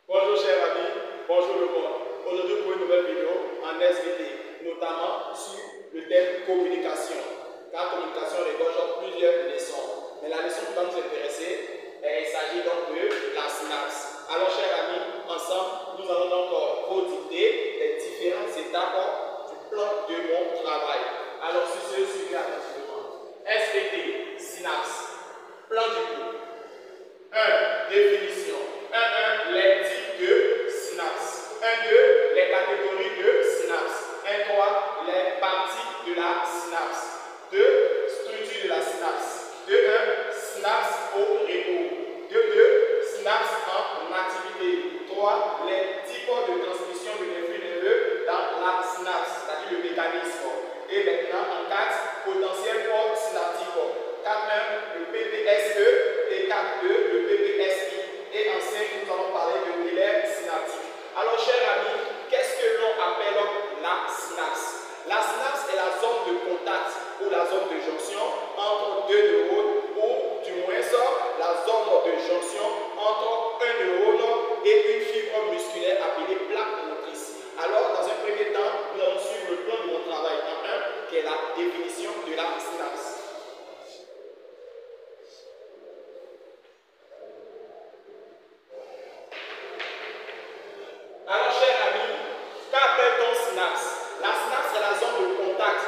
Bonjour chers amis, bonjour le monde. Aujourd'hui pour une nouvelle vidéo en SVT, notamment sur le thème communication. Car communication regorge plusieurs leçons. Mais la leçon qui va nous intéresser, il s'agit donc de la synapse. Alors chers amis, ensemble, nous allons donc redicter les différentes étapes du plan de mon travail. Alors sur ce, suivez attentivement. SVT, synapse, plan du cours. 1. Définition. 1. Les types de synapses. 1. Les catégories de synapses. 3. Les parties de la synapse. 2. Structure de la synapse. 1. Synapse au repos. 2. Synapse en activité. 3. Les types de transmission de flux nerveux dans la synapse, c'est-à-dire le mécanisme. Et maintenant, en 4, potentiel port synaptique. 4.1, le PPSE et 4.2, le PPSI. Et en 5, nous allons parler de délai synaptique. Alors, chers amis, qu'est-ce que l'on appelle la synapse? La synapse est la zone de contact ou la zone de jonction entre deux neurones, ou du moins la zone de jonction entre un neurone et une fibre musculaire appelée plaque motrice. Alors, dans un premier temps, nous allons suivre le plan de mon travail en 1, qui est la définition de la synapse. Alors, chers amis, qu'appelle-t-on synapse? La synapse est la zone de contact,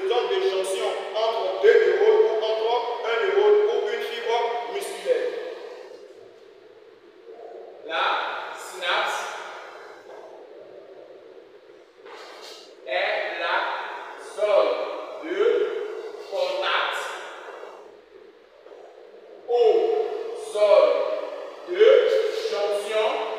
zone de jonction entre deux neurones ou entre un neurone ou une fibre musculaire. La synapse est la zone de contact ou zone de jonction entre deux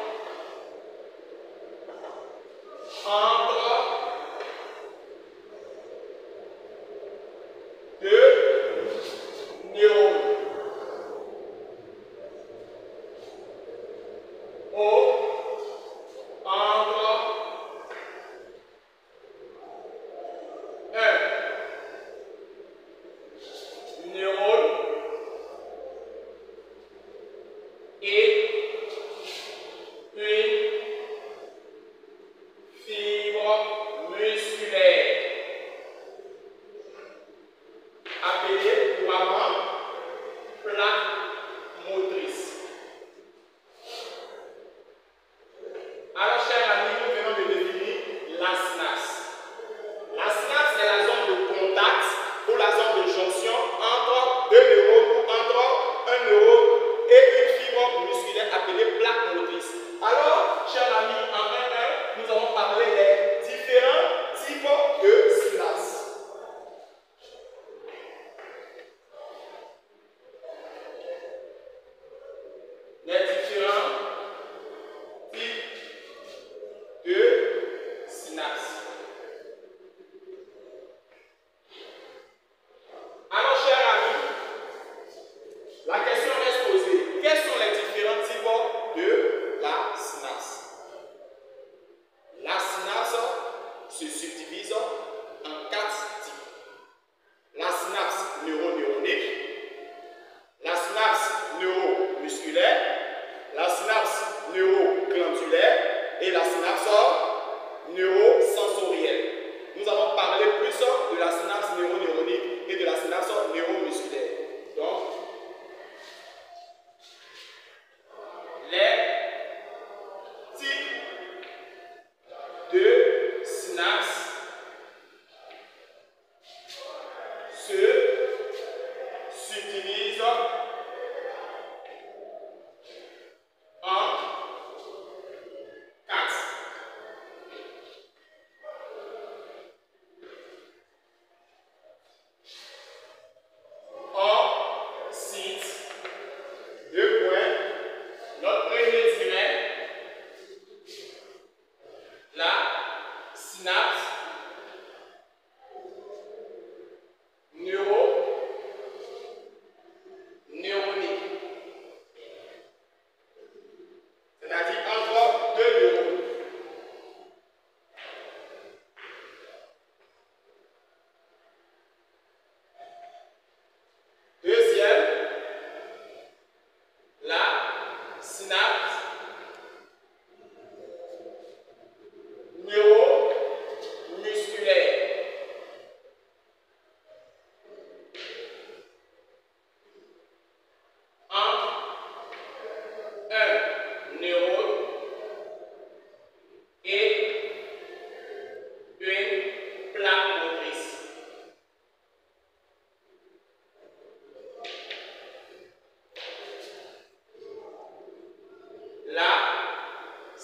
neurones ou entre un neurone et une fibre musculaire appelée couramment plaque motrice.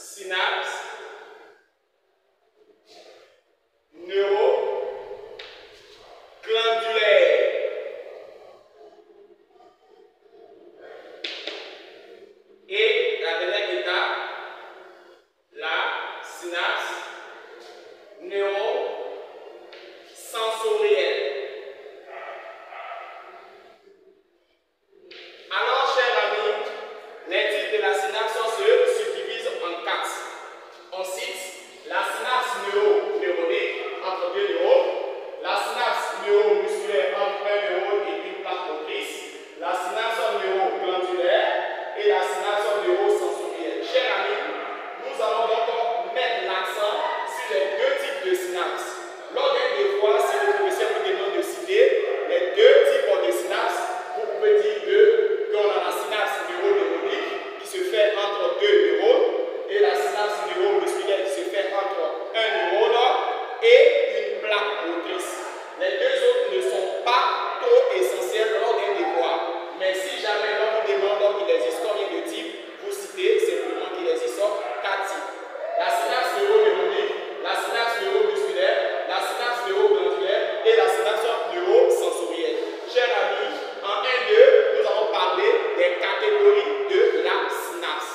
synapse neuroglandulaire. Et la dernière étape, la synapse neurosensorielle. Alors, chers amis, les types de la synapse se subdivisent en 4. On cite la synapse neuronique entre deux neurones, la synapse neuromusculaire entre un neurone et une plaque motrice, la synapse neuroglandulaire et la synapse neurosensorielle. Chers amis, nous allons donc mettre l'accent sur les deux types de synapses. Lors d'un devoir, si le professeur vous demande de citer les deux types de synapses, vous pouvez dire qu'on a la synapse neuronique qui se fait entre deux neurones et la synapse neuromusculaire qui se fait entre un neurone et une plaque motrice. Les deux autres ne sont pas trop essentiels lors d'un devoir. Mais si jamais on vous demande qu'il existe combien de types, vous citez simplement qu'il existe 4 types. La synapse neuronique, la synapse neuromusculaire, la synapse neuroglandulaire et la synapse neurosensorielle. Chers amis, en 1-2, nous allons parler des catégories de la synapse.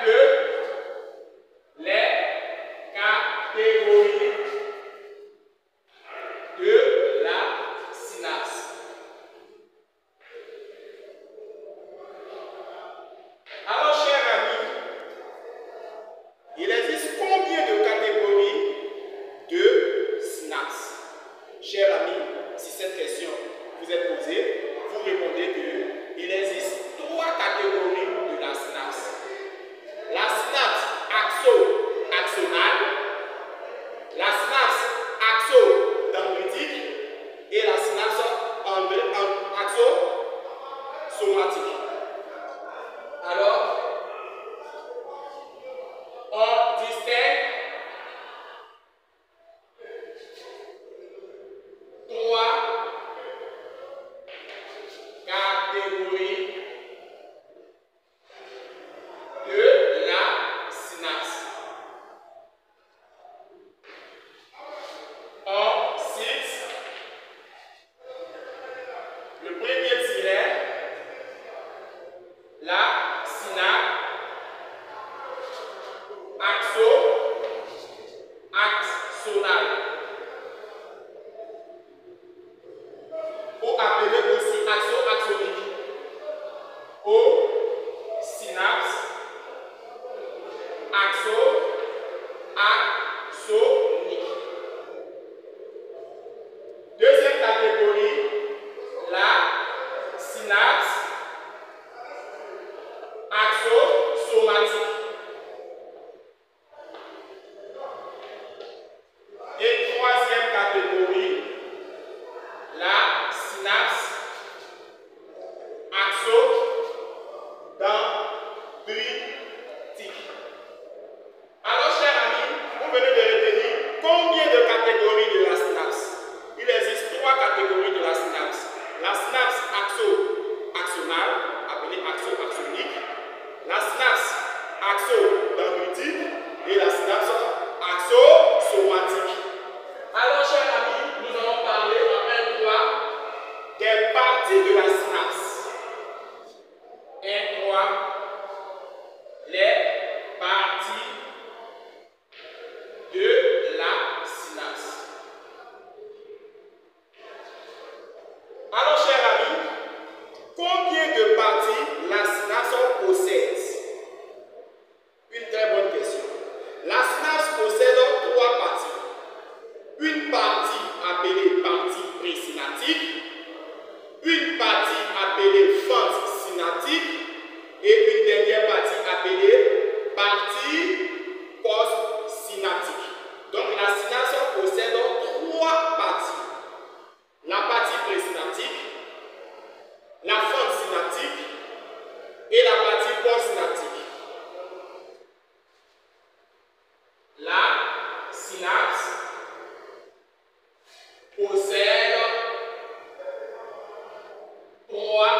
1-2, les catégories de la synapse. Alors, chers amis, il existe combien de catégories de synapses? Chers amis, si cette question vous est posée, vous répondez qu'il existe 3 catégories de la synapse. La synapse axonale, la synapse axodendritique et la synapse axosomatique. Alors, on distingue 3 catégories de la synapse. On cite le premier tiret, la synapse axonale, ou appelée aussi axonique, ou synapse axonique. Deuxième catégorie, la synapse axosomatique. Et troisième catégorie, la synapse axodendritique. Alors, chers amis, vous venez de retenir combien de catégories de la synapse? Il existe 3 catégories de la synapse. La synapse axonale, appelée axonique, la synapse axodendritique et la synapse axosomatique. Alors, chers amis, nous allons parler en 1-3 des parties de la synapse. 1-3, les parties de la synapse. Alors, chers amis, combien de parties la synapse possède? Une très bonne question. La synapse possède 3 parties. Une partie appelée partie présynaptique, une partie appelée fente synaptique et une dernière partie appelée partie postsynaptique. Donc la synapse possède 3 parties. La partie présynaptique, la fente synaptique et la partie postsynaptique. La synapse possède 3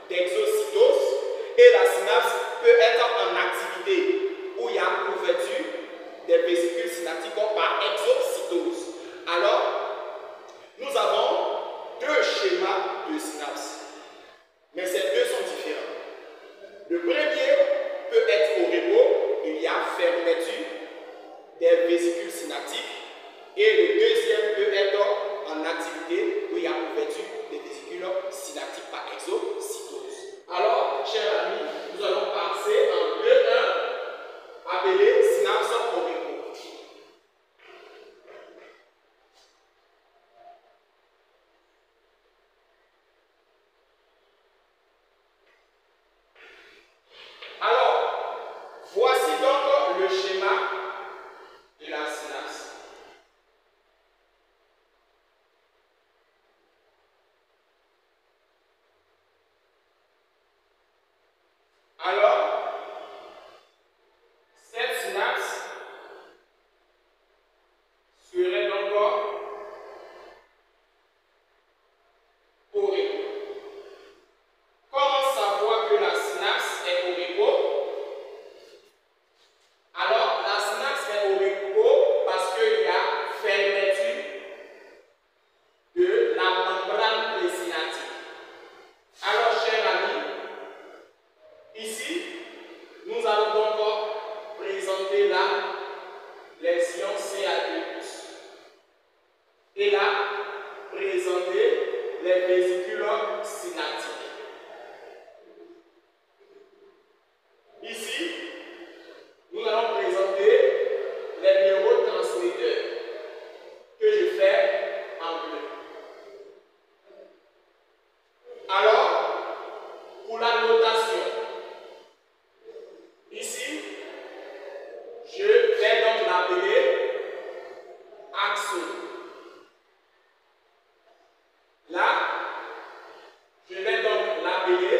d'exocytose et la synapse peut être en activité où il y a ouverture des vésicules synaptiques par exocytose. Alors, nous avons deux schémas de synapse, mais ces deux sont différents. Le premier peut être au repos, il y a fermeture des vésicules synaptiques, et le deuxième peut être en activité où il y a ouverture des vésicules synaptiques par exocytose. Alors, chers amis, nous allons passer en 2.1 appelé synapse au repos. Alors, voici donc le schéma de la synapse. Alors, cette synapse serait donc au repos. Comment savoir que la synapse est au repos? Alors, la synapse est au repos parce qu'il y a fermeture de la membrane présynaptique. Alors, chers amis, ici, nous allons donc présenter la lésion CA2+. Et là, présenter les vésicules synaptiques. Ici, nous allons présenter les neurotransmetteurs que je fais en bleu. Alors, pour la notation, ici, je vais donc l'appeler axone. Là, je vais donc l'appeler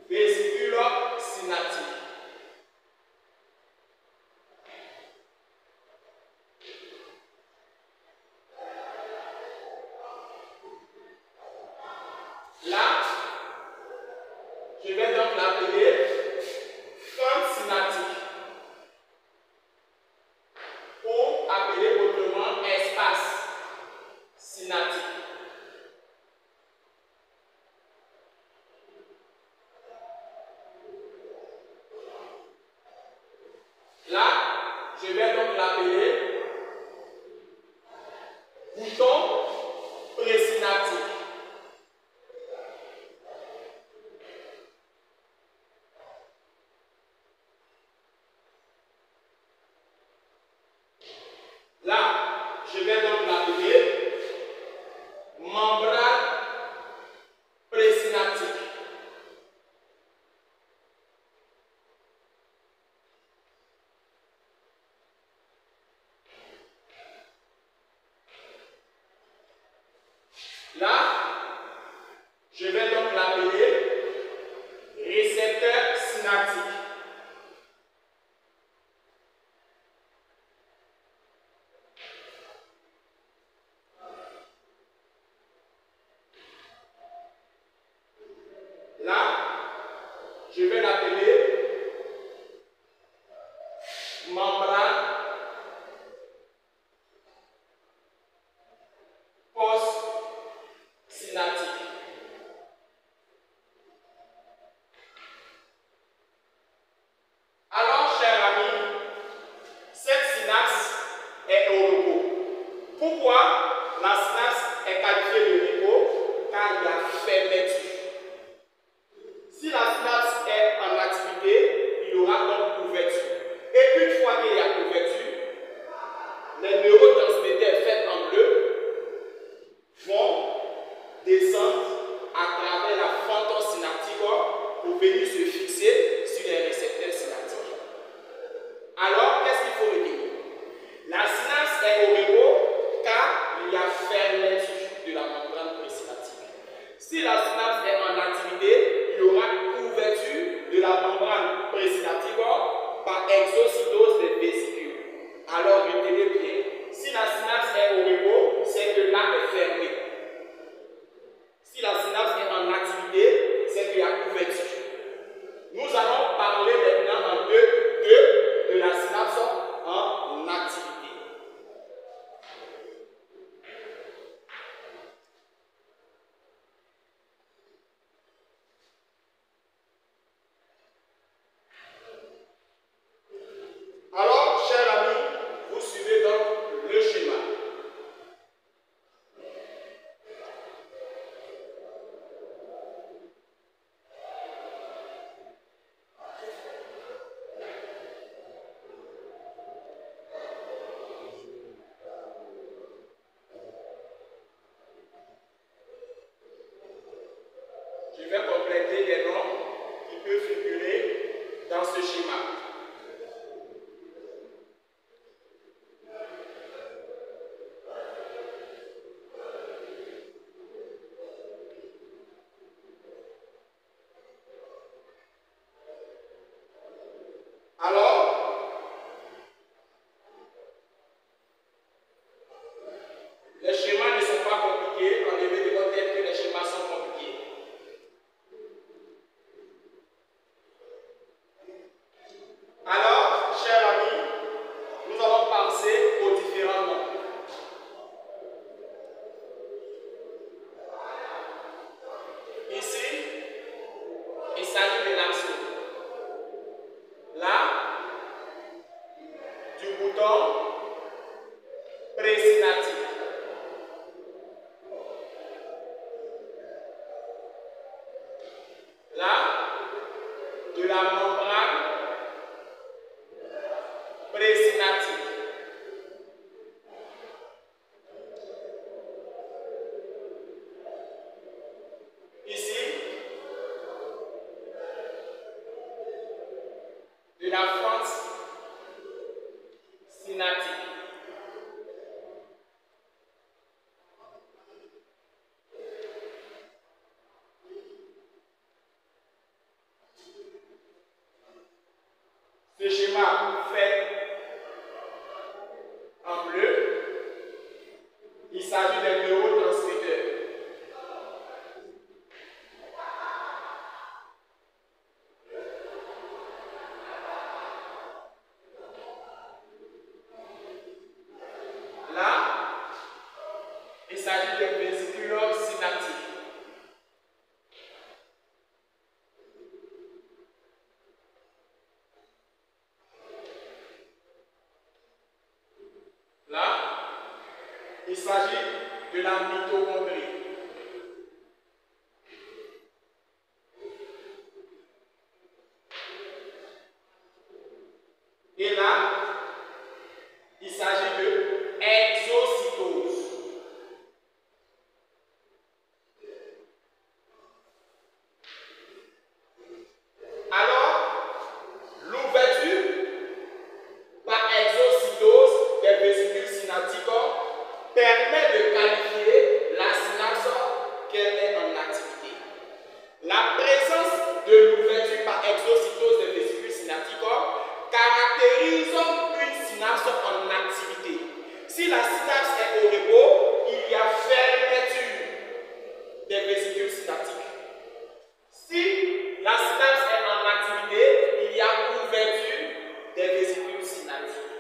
vésicule synaptique. Là, je vais donc l'appeler fente synaptique ou appeler autrement espace synaptique. Là, je vais donc l'appeler bouton présynaptique. Là, je vais donc l'appeler membrane présynaptique. Là, je vais donc l'appeler récepteur synaptique. Là, je vais l'appeler membrane post-synaptique. Alors, chers amis, cette synapse est au repos. Pourquoi la synapse est qualifiée de repos? Car il y a fermeture. Si la synapse est en activité, il y aura donc ouverture. Et une fois qu'il y a ouverture, les neurotransmetteurs faits en bleu vont descendre à travers la fente synaptique pour venir se fixer sur les récepteurs synaptiques. Alors, qu'est-ce qu'il faut retenir? La synapse est au repos car il y a fermeture de la membrane présynaptique. Si la synapse est en activité, il y aura ouverture de la membrane présynaptique par exocytose des vésicules. Alors, retenez bien, si la synapse est au repos, c'est que là est fermée. Je vais compléter les noms qui peuvent figurer dans ce schéma. Alors, les schémas ne sont pas compliqués. Enlevez de votre tête que les schémas sont compliqués. Alors, chers amis, nous allons passer aux différents noms. Ici, il s'agit de l'axe. Là, du bouton présynaptique. Là, de la membrane présynaptique. Ici, de la fente synaptique. Ce schéma fait en bleu, il s'agit des neurotransmetteurs. Là, il s'agit des vésicules synaptiques. Là, il s'agit de la mitochondrie. Et là, il s'agit de exocytose. Alors, l'ouverture par exocytose des vésicules synaptiques permet de qualifier la synapse qu'elle est en activité. La présence de l'ouverture par exocytose des vésicules synaptiques caractérise une synapse en activité. Si la synapse est au repos, il y a fermeture des vésicules synaptiques. Si la synapse est en activité, il y a ouverture des vésicules synaptiques.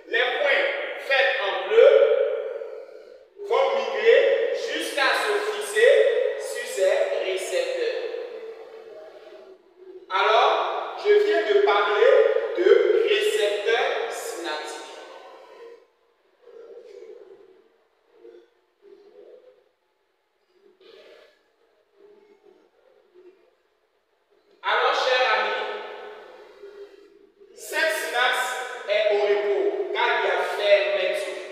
Les points faits en bleu vont migrer jusqu'à se fixer sur ces récepteurs. Alors, je viens de parler de récepteurs synaptiques. Alors, chers amis, cette synapse est au repos car il y a fermeture.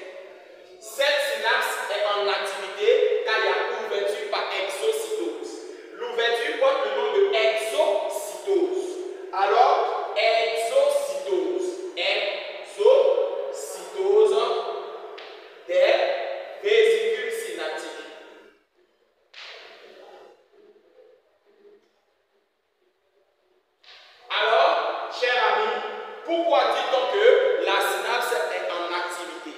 Cette synapse est en activité car il y a ouverture par exocytose. L'ouverture porte le nom de exocytose. Alors, exocytose des vésicules synaptiques. Alors, chers amis, pourquoi dit-on que la synapse est en activité?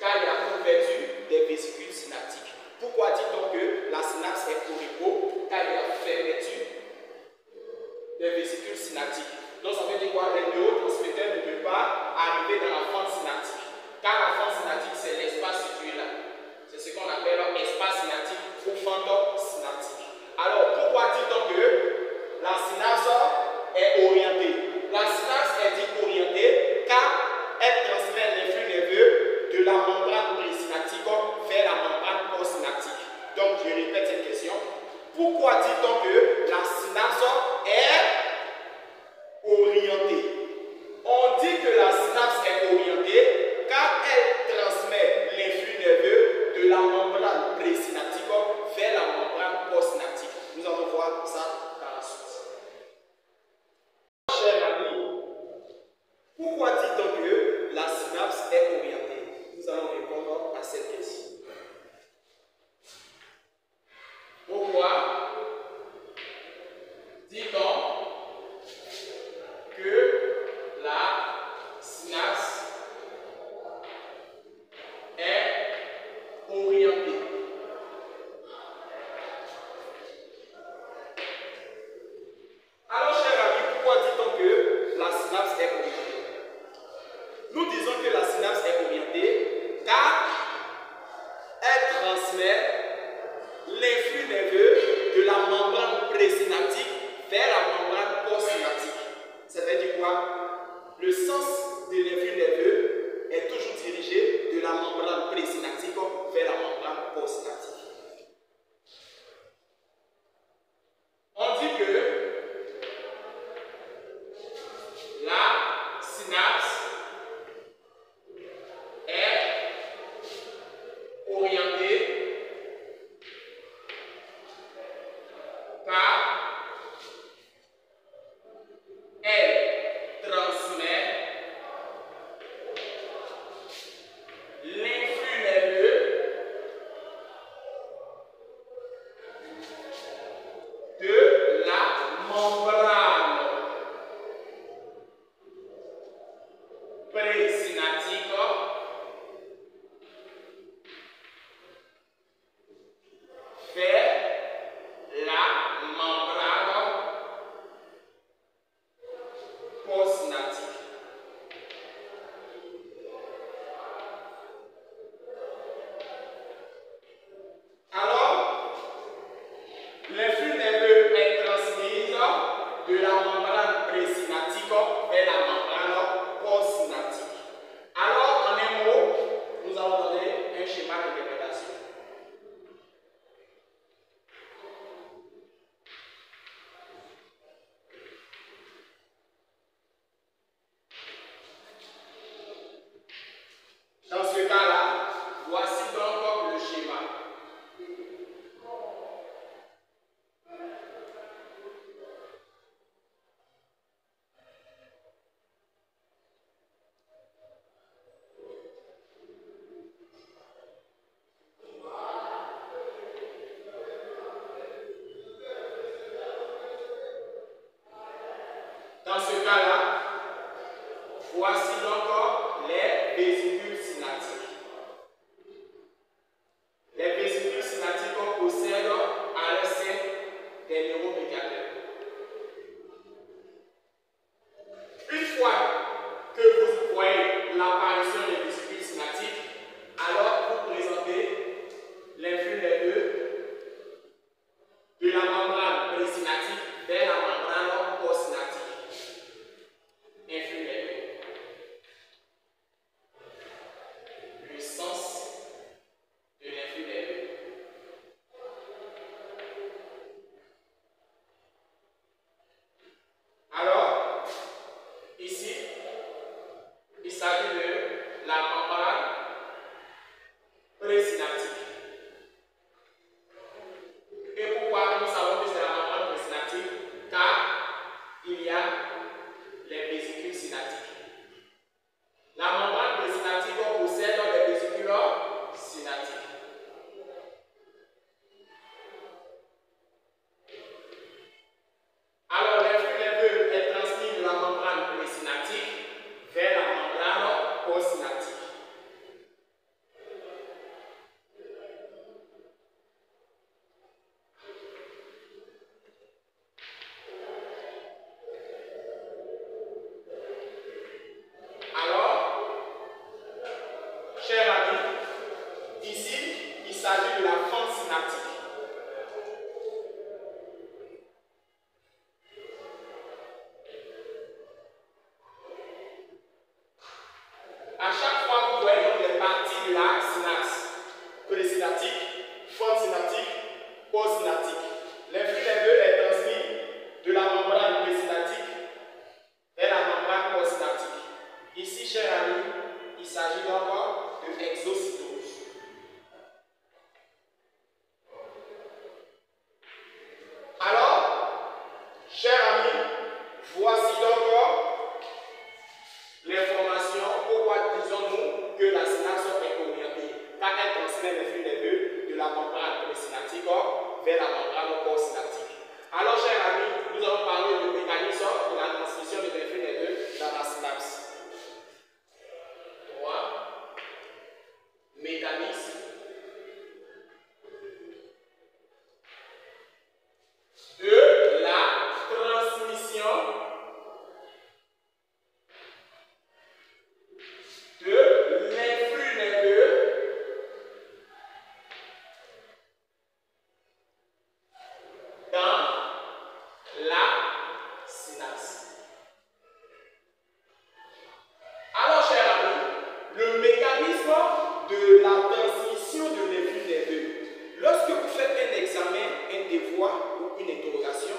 Car il y a ouverture des vésicules synaptiques. Pourquoi dit-on que la synapse est au repos? Car il y a fermeture des vésicules synaptiques. Donc ça veut dire quoi? Les neurotransmetteurs ne peuvent pas arriver dans la fente synaptique. Car la fente synaptique, c'est l'espace situé là. C'est ce qu'on appelle espace synaptique ou fente synaptique. Alors pourquoi dit-on que la synapse est orientée? La synapse est dite orientée car elle transmet les flux nerveux de la membrane présynaptique vers la membrane postsynaptique. Donc je répète cette question. Pourquoi dit-on que la synapse est orientée? On dit que la synapse est orientée car elle transmet les flux nerveux de la membrane présynaptique vers la membrane postsynaptique. Nous allons voir flux nerveux de la membrane présynaptique vers la membrane postsynaptique. Ça veut dire quoi? Le sens de l'influx nerveux est toujours dirigé de la membrane présynaptique vers la membrane postsynaptique. On dit que la synapse est orientée car elle transmet l'influx nerveux de la membrane présynaptique vers la membrane postsynaptique. Alors, l'influx nerveux est transmis de la membrane présynaptique vers la membrane postsynaptique. Alors, en un mot, nous allons donner un schéma d'interprétation. Dans ce cas-là, voici donc le schéma. Dans ce cas-là, voici donc les vésicules synaptiques. Les vésicules synaptiques possèdent à leur sein des neuromédiateurs. Une fois que vous voyez l'apparition des vésicules synaptiques, alors vous présentez l'influx nerveux de la membrane présynaptique vers la membrane postsynaptique. Influx nerveux. Le sens de l'influx nerveux. Alors, ici, il s'agit de la membrane présynaptique. Et pourquoi nous savons que c'est la membrane présynaptique? Car il y a les vésicules synaptiques. La membrane présynaptique possède des vésicules synaptiques. Alors, l'influx nerveux est transmis de la membrane présynaptique vers la membrane postsynaptique. Alors, chers amis, ici, il s'agit de la fente synaptique. À chaque fois que vous voyez donc les parties de la synapse, présynaptique, fente synaptique, postsynaptique, l'influx nerveux est transmis de la membrane présynaptique vers la membrane postsynaptique. Ici, chers amis, il s'agit donc de exocytose. Alors, chers amis, voici donc l'information. Pourquoi disons-nous que la synapse est orientée? Car elle transmet l'influx nerveux de la membrane présynaptique vers la membrane postsynaptique. Alors, chers amis, nous allons parler du mécanisme de la transmission de l'influx nerveux dans la synapse. 3. Mécanisme de la transmission de l'influx nerveux quoi ou une interrogation.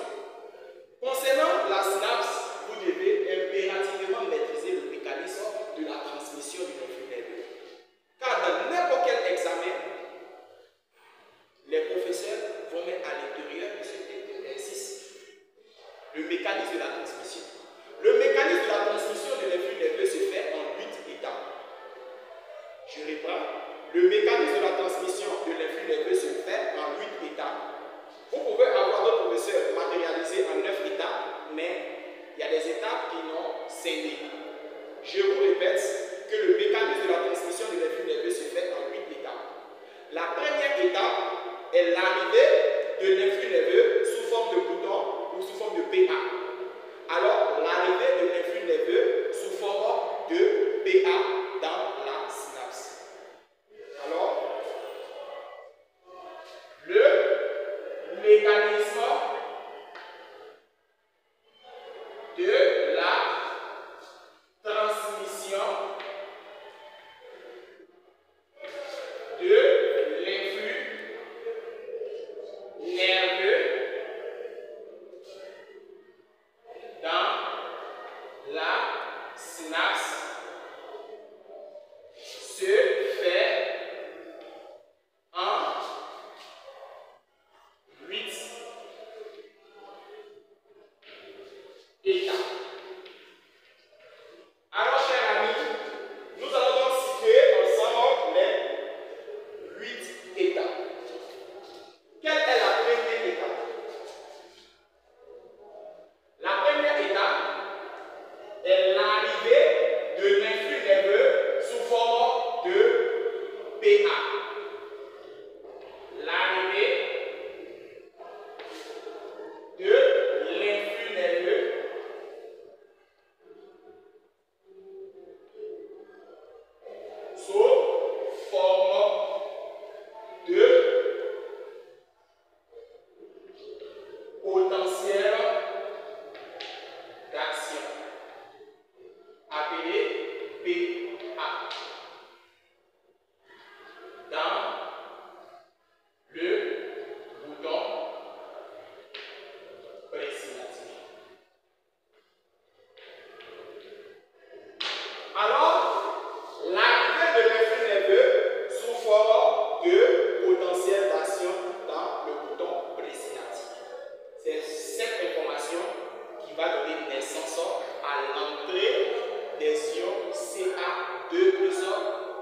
Concernant la synapse, vous devez impérativement maîtriser le mécanisme de la transmission du influx nerveux. Car dans n'importe quel examen, les professeurs vont mettre à l'intérieur de cet exercice le mécanisme de la transmission. Le mécanisme de la transmission de l'influx nerveux se fait en 8 étapes. Je reprends. Le mécanisme de la transmission de l'influx nerveux se fait en 8 étapes. Vous pouvez avoir d'autres professeurs matérialisés en 9 étapes, mais il y a des étapes qui n'ont scindé. Je vous répète que le mécanisme de la transmission de l'influx nerveux se fait en 8 étapes. La première étape est l'arrivée de l'influx nerveux sous forme de bouton ou sous forme de PA. Alors, l'arrivée de l'influx nerveux sous forme de PA dans la synapse. Alors, le mécanisme de la transmission de l'influx nerveux dans la synapse se fait en 8 étapes. Alors, chers amis, nous allons donc situer ensemble les 8 étapes. Quelle est la première étape? La première étape est l'arrivée de l'influx nerveux sous forme de PA. L'arrivée de l'influx nerveux sous forme de potentiel d'action appelé PA dans le bouton présynaptique. Alors, l'arrivée de l'influx nerveux sous forme de potentiel d'action dans le bouton présynaptique. C'est cette information qui va donner naissance à l'entrée des ions Ca2+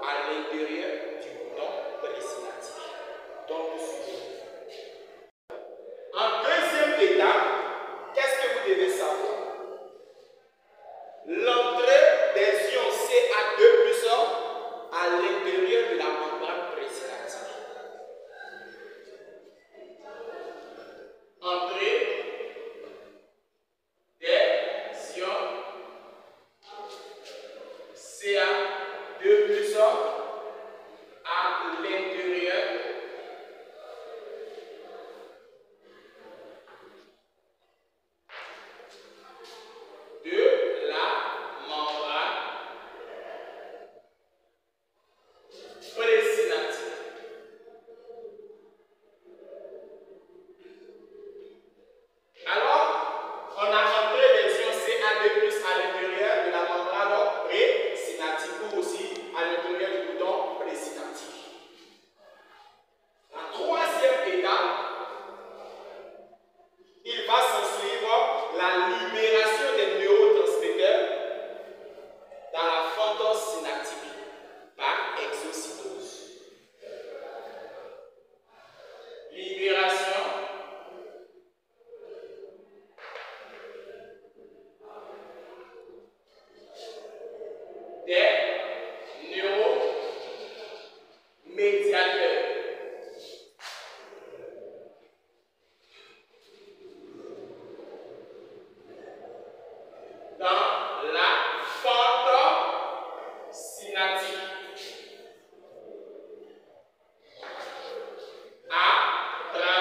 à l'intérieur du bouton présynaptique. Donc, suivez. En deuxième étape, qu'est-ce que vous devez savoir? L'entrée des ions Ca2+ à l'intérieur de la membrane présynaptique. Entrée des ions Ca2+ à l'intérieur de la membrane présynaptique. Alors, on a rentré des ions Ca2+ à l'intérieur de la membrane présynaptique ou aussi à l'intérieur du bouton présynaptique. La troisième étape, il va s'en suivre la libération des neurotransmetteurs dans la fentose synaptique par exocytose. Libération des neuromédiateurs dans la fentose synaptique à travers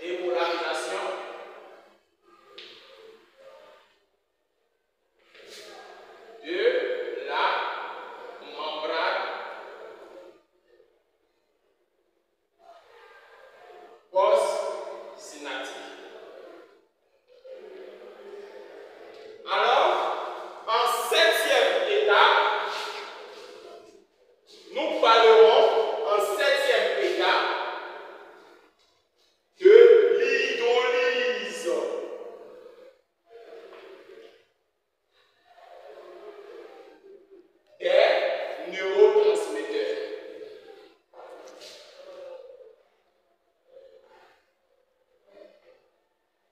dépolarisation, de la membrane postsynaptique. Alors, en septième étape, nous parlerons en septième étape de l'hydrolyse. Des neurotransmetteurs.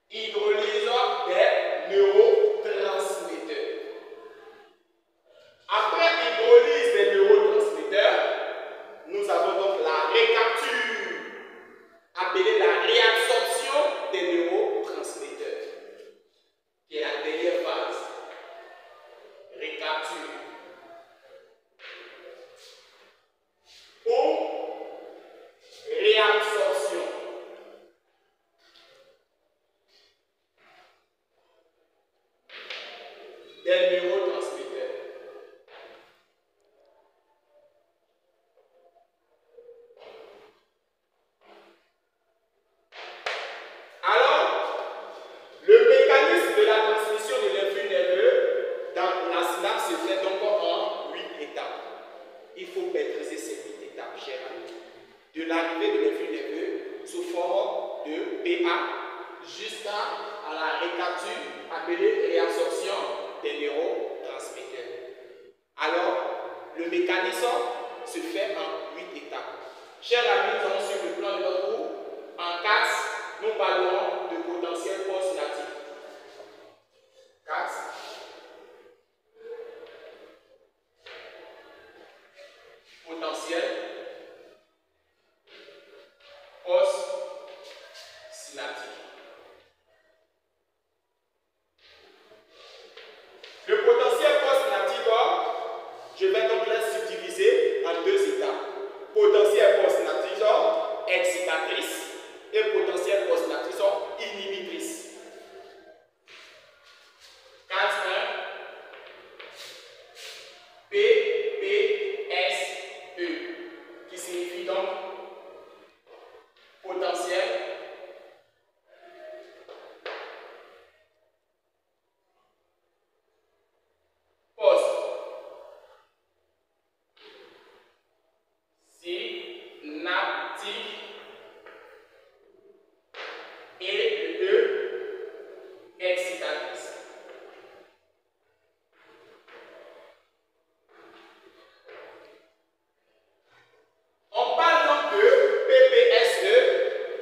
Hydrolyse des neurotransmetteurs. Après hydrolyse des neurotransmetteurs, nous avons donc la récapture, appelée la réabsorption des neurotransmetteurs, qui est la dernière phase. Récapture. Ou réabsorption. Des neurotransmetteurs. Alors, le mécanisme de la transmission de l'influx nerveux dans la synapse se fait donc en 8 étapes. Il faut maîtriser ces 8 étapes, chers amis. De l'arrivée de l'influx nerveux sous forme de PA jusqu'à la récapture appelée réabsorption des neurotransmetteurs. Alors, le mécanisme se fait en 8 étapes. Chers amis, nous allons suivre le plan de notre cours. En 4, nous parlerons de potentiel postsynaptique. 4. Potentiel postsynaptique. Le potentiel postsynaptique, je vais donc le subdiviser en 2 étapes. Potentiel postsynaptique excitatrice et potentiel postsynaptique inhibitrice. 4.1 PPSE, qui signifie donc potentiel postsynaptique et le excitatrice. On parle donc de PPSE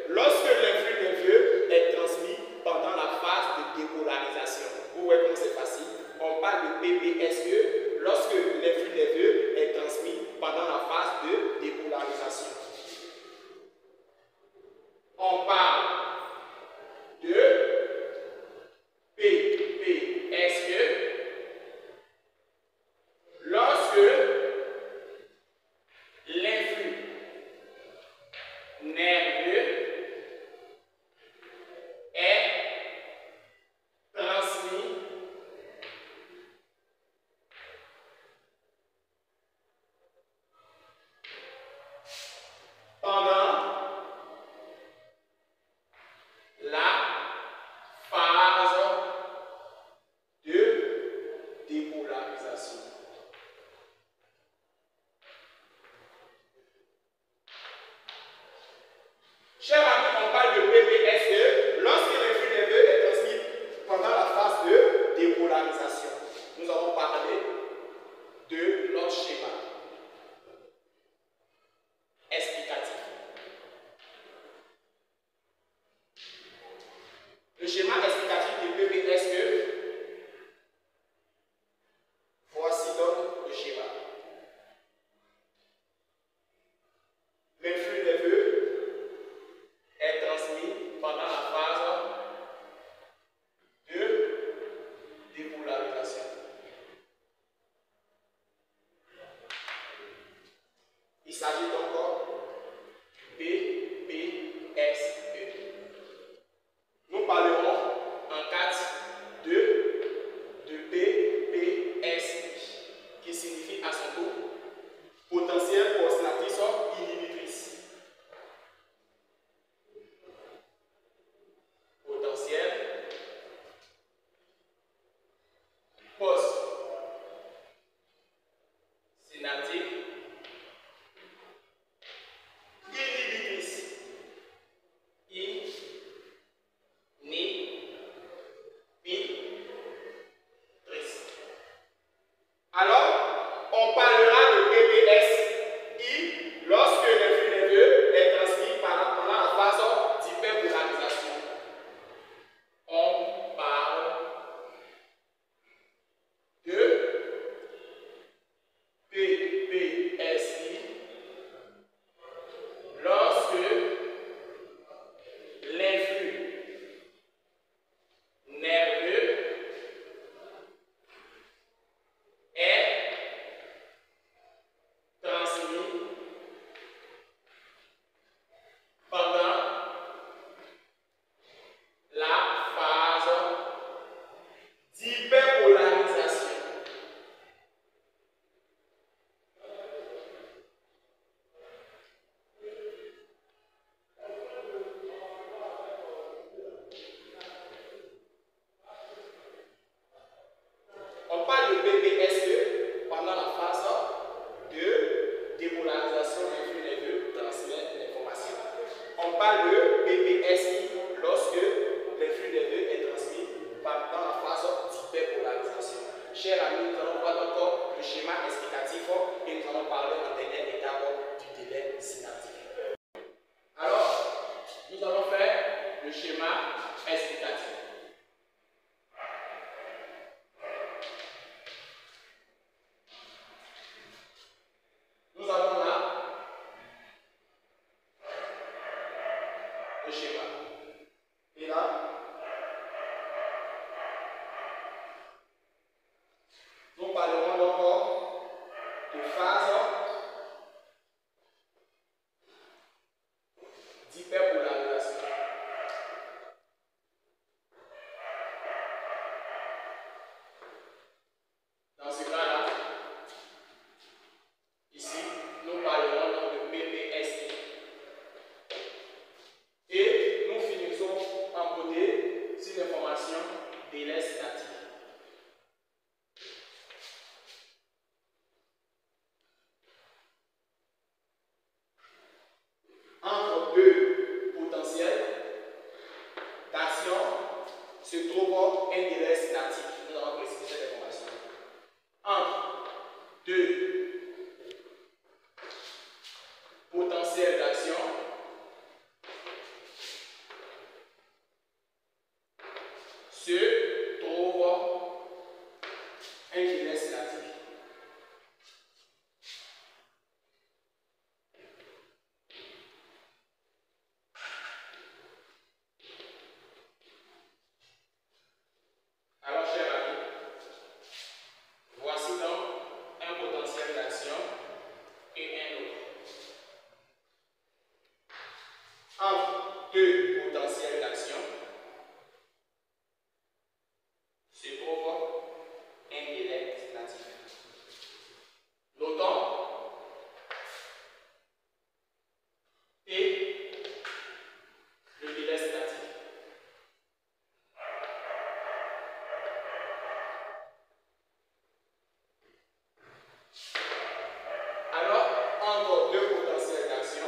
lorsque l'influx nerveux est transmis pendant la phase de dépolarisation. Vous voyez comment c'est facile. On parle de PPSE lorsque l'influx nerveux est transmis pendant la phase de dépolarisation. On parle de PPSE lorsque l'influx nerveux est transmis pendant la phase de dépolarisation. Chers amis, on parle de PPSE lorsque l'influx nerveux est transmis pendant la phase de dépolarisation. Nous avons parlé de notre schéma explicatif. Le schéma explicatif de PPSE, voici donc le schéma. L'influx nerveux est transmis pendant la phase de dépolarisation. Il s'agit encore PPSE. le schéma explicatif. Nous avons là le schéma. Et là, nous parlerons d'abord de phase d'hyperpolarisation. Dans ce cas-là, ici, nous parlerons donc de PPST. Et nous finissons en beauté sur l'information délai statique. Entre deux potentiels d'action se trouve un délai statique. Nous allons préciser cette information. Entre deux potentiels d'action se trouve un délai statique. Alors, chers amis, voici donc un potentiel d'action et un autre. Entre deux potentiels d'action se trouve un délai statique. Notons et le délai statique. Alors, entre deux potentiels d'action,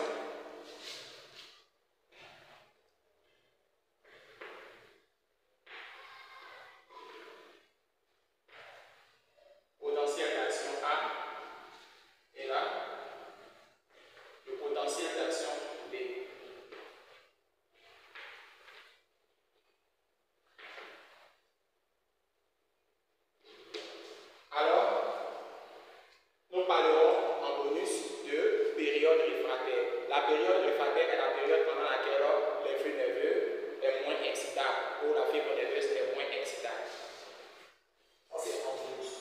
potentiel d'action A et là, le potentiel d'action B. Alors, nous parlerons en bonus de période réfractaire. La période réfractaire est la période pendant laquelle les flux nerveux est moins excitable ou la fibre nerveuse est moins excitable. Ça, c'est en bonus.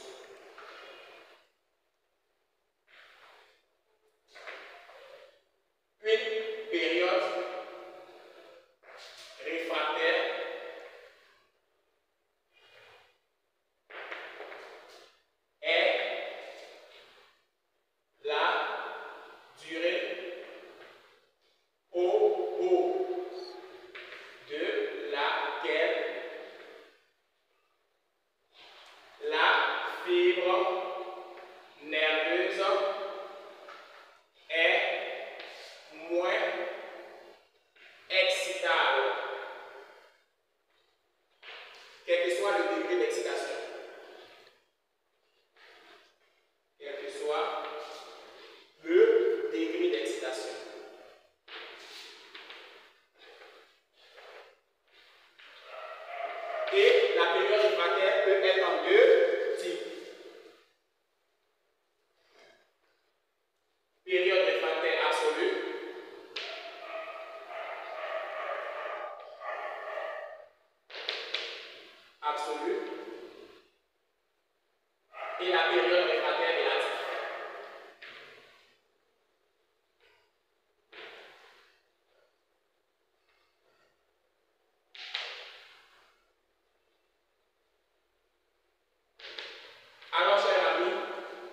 Une période réfractaire est la durée au bout de laquelle la fibre nerveuse est moins excitable, quel que soit le degré d'excitation. Quel que soit le degré d'excitation. Et la période réfractaire peut être en deux types. Période réfractaire absolue et la période réfractaire relative. Alors, chers amis,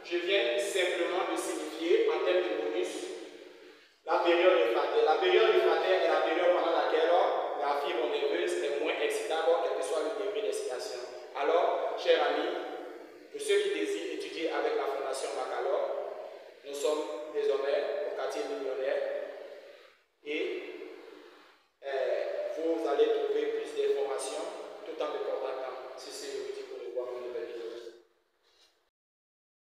je viens simplement de signifier en termes de bonus la période réfractaire. La période réfractaire est la période pendant laquelle la fibre nerveuse est moins excitable, quel que soit le degré d'excitation. Alors, chers amis, pour ceux qui désirent étudier avec la Fondation Baccalauréat, nous sommes désormais au quartier millionnaire et vous allez